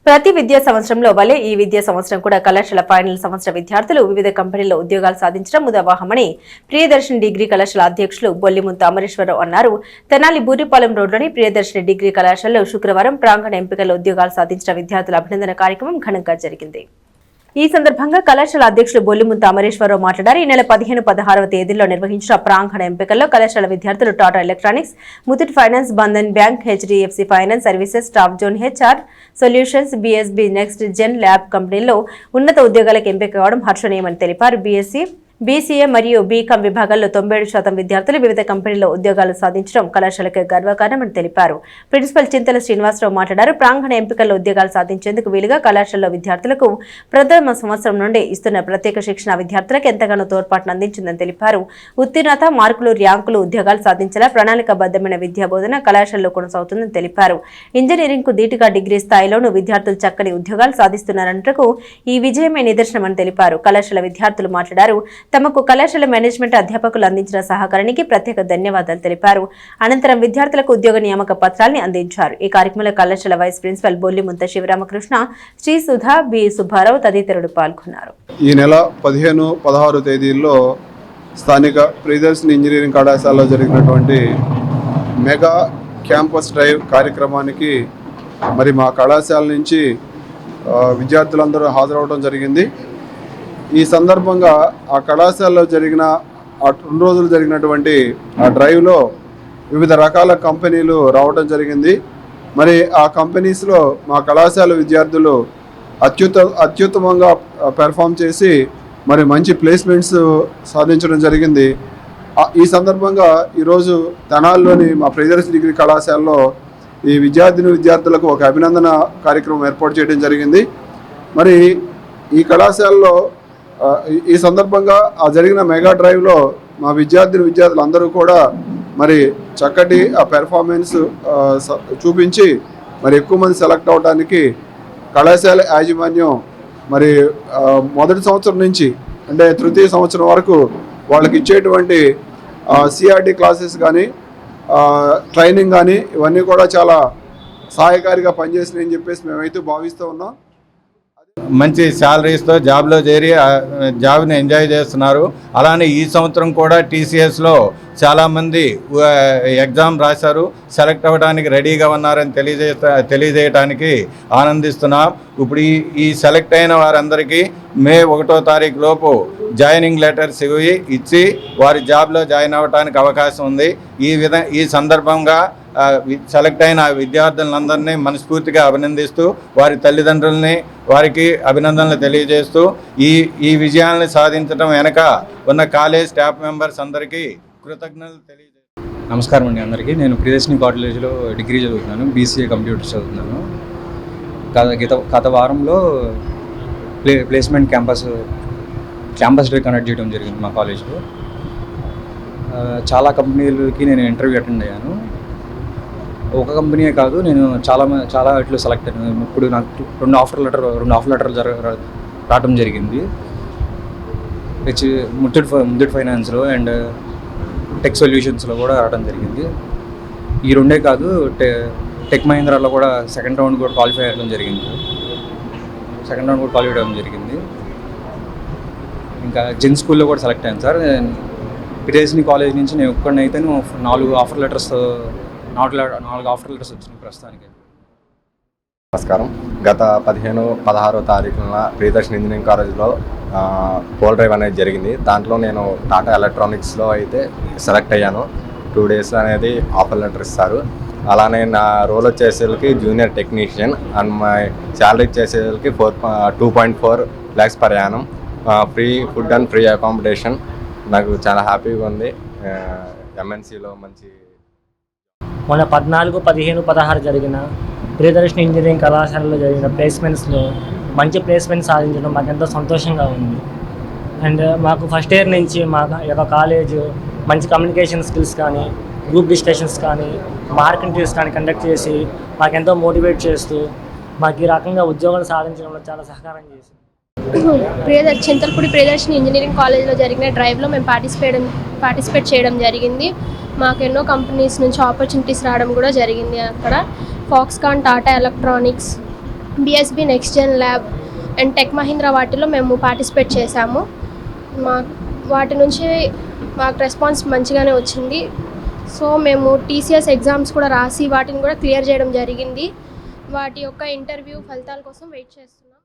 ప్రతి విద్యా సంవత్సరంలో వలె ఈ విద్యా సంవత్సరం కూడా కళాశాల ఫైనల్ సంవత్సర విద్యార్థులు వివిధ కంపెనీల్లో ఉద్యోగాలు సాధించడం ముదావహమని ప్రియదర్శిని డిగ్రీ కళాశాల అధ్యక్షులు బొల్లిముంత అమరేశ్వరరావు అన్నారు. తెనాలి బూరిపాలెం రోడ్లోని ప్రియదర్శిని డిగ్రీ కళాశాలలో శుక్రవారం ప్రాంగణ ఎంపికల్లో ఉద్యోగాలు సాధించిన విద్యార్థుల అభినందన కార్యక్రమం ఘనంగా జరిగింది. ఈ సందర్భంగా కళాశాల అధ్యక్షులు బొల్లిముంత అమరేశ్వరరావు మాట్లాడారు. ఈ నెల 15, 16వ తేదీల్లో నిర్వహించిన ప్రాంగణ ఎంపికల్లో కళాశాల విద్యార్థులు Tata electronics, Muthoot finance, Bandhan bank, HDFC finance services, staff zone, HR solutions, BSB next gen lab కంపెనీల్లో ఉన్నత ఉద్యోగాలకు ఎంపిక కావడం హర్షణీయమని తెలిపారు. బీఎస్సీ, బీసీఏ మరియు బీకాం విభాగాల్లో 97% విద్యార్థులు వివిధ కంపెనీల్లో ఉద్యోగాలు సాధించడం కళాశాలకు గర్వకారణమని తెలిపారు. ప్రిన్సిపల్ చింతల శ్రీనివాసరావు మాట్లాడారు. ప్రాంగణ ఎంపికల్లో ఉద్యోగాలు సాధించేందుకు వీలుగా కళాశాలలో విద్యార్థులకు ప్రథమ సంవత్సరం నుండి ఇస్తున్న ప్రత్యేక శిక్షణ విద్యార్థులకు ఎంతగానో తోడ్పాటును అందించిందని తెలిపారు. ఉత్తీర్ణత, మార్కులు, ర్యాంకులు ఉద్యోగాలు సాధించేలా ప్రణాళికాబద్ధమైన విద్యా బోధన కళాశాలలో కొనసాగుతుందని తెలిపారు. ఇంజనీరింగ్ కు ధీటుగా డిగ్రీ స్థాయిలోనూ విద్యార్థులు చక్కని ఉద్యోగాలు సాధిస్తున్నారంటూ ఈ విజయమే నిదర్శనమని తెలిపారు. కళాశాల విద్యార్థులు మాట్లాడారు. తమకు కళాశాల మేనేజ్మెంట్ అధ్యాపకులు అందించిన సహకారానికి ప్రత్యేక ధన్యవాదాలు తెలిపారు. అనంతరం విద్యార్థులకు ఉద్యోగ నియామక పత్రాన్ని అందించారు. ఈ కార్యక్రమంలో కళాశాల vice principal Bollimuntha Sivaramakrishna, Sri Sudha, B Subbarao తదితరులు పాల్గొన్నారు. ఈ నెల 15, 16 తేదీల్లో స్థానిక ప్రియదర్శిని ఇంజనీరింగ్ కళాశాలలో జరిగినటువంటి మెగా క్యాంపస్ డ్రైవ్ కార్యక్రమానికి మరి మా కళాశాల నుంచి విద్యార్థులందరూ హాజరవడం జరిగింది. ఈ సందర్భంగా ఆ కళాశాలలో జరిగిన 2 రోజులు జరిగినటువంటి ఆ డ్రైవ్లో వివిధ రకాల కంపెనీలు రావడం జరిగింది. మరి ఆ కంపెనీస్లో మా కళాశాల విద్యార్థులు అత్యుత్తమంగా పెర్ఫామ్ చేసి మరి మంచి ప్లేస్మెంట్స్ సాధించడం జరిగింది. ఈ సందర్భంగా ఈరోజు తెనాలిలోని మా ప్రియదర్శిని డిగ్రీ కళాశాలలో ఈ విద్యార్థులకు ఒక అభినందన కార్యక్రమం ఏర్పాటు చేయడం జరిగింది. మరి ఈ కళాశాలలో ఈ సందర్భంగా ఆ జరిగిన మెగా డ్రైవ్లో మా విద్యార్థులు అందరూ కూడా మరి చక్కటి ఆ పెర్ఫార్మెన్స్ చూపించి మరి ఎక్కువ మంది సెలెక్ట్ అవడానికి కళాశాల యాజమాన్యం మరి మొదటి సంవత్సరం నుంచి అంటే తృతీయ సంవత్సరం వరకు వాళ్ళకి ఇచ్చేటువంటి సిఆర్టీ క్లాసెస్ కానీ ట్రైనింగ్ కానీ ఇవన్నీ కూడా చాలా సహాయకారిగా పనిచేసినాయని చెప్పేసి మేమైతే భావిస్తూ ఉన్నాం. మంచి శాలరీస్తో జాబ్లో చేరి జాబ్ని ఎంజాయ్ చేస్తున్నారు. అలానే ఈ సంవత్సరం కూడా టీసీఎస్లో చాలామంది ఎగ్జామ్ రాశారు, సెలెక్ట్ అవ్వడానికి రెడీగా ఉన్నారని తెలియజేయడానికి ఆనందిస్తున్నాం. ఇప్పుడు ఈ సెలెక్ట్ అయిన వారందరికీ మే 1వ తారీఖు లోపు జాయినింగ్ లెటర్స్ ఇచ్చి వారి జాబ్లో జాయిన్ అవ్వడానికి అవకాశం ఉంది. ఈ సందర్భంగా సెలెక్ట్ అయిన విద్యార్థులందరినీ మనస్ఫూర్తిగా అభినందిస్తూ వారి తల్లిదండ్రులని వారికి అభినందనలు తెలియజేస్తూ ఈ విజయాలను సాధించడం వెనక ఉన్న కాలేజ్ స్టాఫ్ మెంబర్స్ అందరికీ కృతజ్ఞతలు తెలియజేస్తాను. నమస్కారం అండి అందరికీ. నేను ప్రియదర్శిని కాలేజ్లో డిగ్రీ చదువుతున్నాను, బీసీఏ కంప్యూటర్స్ చదువుతున్నాను. గత వారంలో ప్లేస్మెంట్ క్యాంపస్ డే కండక్ట్ చేయడం జరిగింది మా కాలేజ్లో. చాలా కంపెనీలకి నేను ఇంటర్వ్యూ అటెండ్ అయ్యాను. ఒక కంపెనీయే కాదు, నేను చాలా ఇట్లు సెలెక్ట్ అయ్యాను. ఇప్పుడు నాకు 2 ఆఫర్ లెటర్లు రావడం జరిగింది. ముతూట్ ఫైనాన్స్లో అండ్ టెక్ సొల్యూషన్స్లో కూడా రావడం జరిగింది. ఈ 2 కాదు, టెక్ మహీంద్రాలో కూడా సెకండ్ రౌండ్ కూడా క్వాలిఫై అవ్వడం జరిగింది. ఇంకా జెన్ స్కూల్లో కూడా సెలెక్ట్ అయ్యాను సార్. ప్రియదర్శిని కాలేజ్ నుంచి నేను ఒక్కడినైతే 4 ఆఫర్ లెటర్స్ వచ్చినాయి ప్రస్తుతానికి. నమస్కారం. గత 15, 16వ తారీఖున ప్రియదర్శిని ఇంజనీరింగ్ కాలేజ్లో పోల్ డ్రైవ్ అనేది జరిగింది. దాంట్లో నేను టాటా ఎలక్ట్రానిక్స్లో అయితే సెలెక్ట్ అయ్యాను. 2 డేస్ అనేది ఆఫర్ లెటర్ ఇస్తారు. అలానే నా రోల్ వచ్చేసరికి junior technician and my salary వచ్చేసరికి 2.4 lakhs per annum, free food and free accommodation. నాకు చాలా హ్యాపీగా ఉంది. ఎంఎన్సీలో మంచి మొన్న 14, 15, 16 జరిగిన ప్రియదర్శిని ఇంజనీరింగ్ కళాశాలలో జరిగిన ప్లేస్మెంట్స్లో మంచి ప్లేస్మెంట్ సాధించడం మాకు ఎంతో సంతోషంగా ఉంది. అండ్ మాకు ఫస్ట్ ఇయర్ నుంచి మా యొక్క కాలేజ్ మంచి కమ్యూనికేషన్ స్కిల్స్ కానీ, గ్రూప్ డిస్కషన్స్ కానీ, మార్క్ ఇంటర్వ్యూస్ కానీ కండక్ట్ చేసి మాకెంతో మోటివేట్ చేస్తూ మాకు ఈ రకంగా ఉద్యోగాలు సాధించడంలో చాలా సహకారం చేసింది. చింతలపూడి ప్రియదర్శిని ఇంజనీరింగ్ కాలేజ్లో జరిగిన డ్రైవ్లో మేము పార్టిసిపేట్ చేయడం జరిగింది. మాకు ఎన్నో కంపెనీస్ నుంచి ఆపర్చునిటీస్ రావడం కూడా జరిగింది. అక్కడ Foxconn, Tata electronics, BSB next gen lab and tech Mahindra వాటిలో మేము పార్టిసిపేట్ చేశాము. వాటి నుంచి మాకు రెస్పాన్స్ మంచిగానే వచ్చింది. సో మేము టీసీఎస్ ఎగ్జామ్స్ కూడా రాసి వాటిని కూడా క్లియర్ చేయడం జరిగింది. వాటి యొక్క ఇంటర్వ్యూ ఫలితాల కోసం వెయిట్ చేస్తున్నాం.